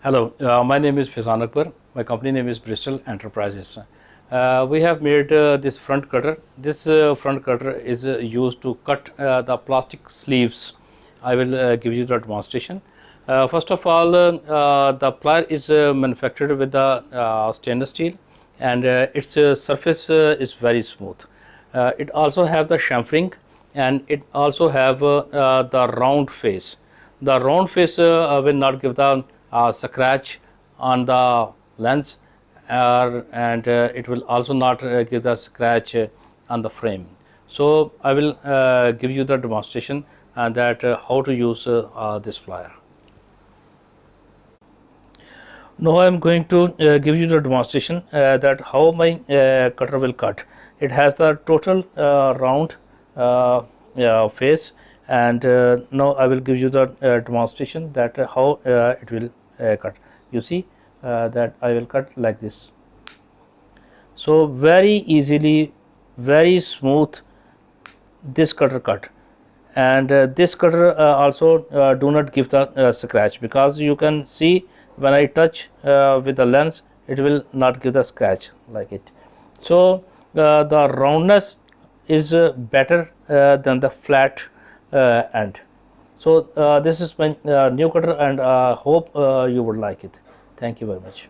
Hello, my name is Faizan Akbar. My company name is Bristal Enterprises. We have made this front cutter. This front cutter is used to cut the plastic sleeves. I will give you the demonstration. First of all, the plier is manufactured with the stainless steel, and its surface is very smooth. It also have the chamfering, and it also have the round face. The round face will not give the scratch on the lens, and it will also not give the scratch on the frame. So I will give you the demonstration and that how to use this plier. Now I am going to give you the demonstration that how my cutter will cut. It has a total round face, and now I will give you the demonstration that how it will cut. You see that I will cut like this. So very easily, very smooth this cutter cut, and this cutter also do not give the scratch, because you can see when I touch with the lens, it will not give the scratch like it. So the roundness is better than the flat end. So this is my new cutter, and hope you would like it. Thank you very much.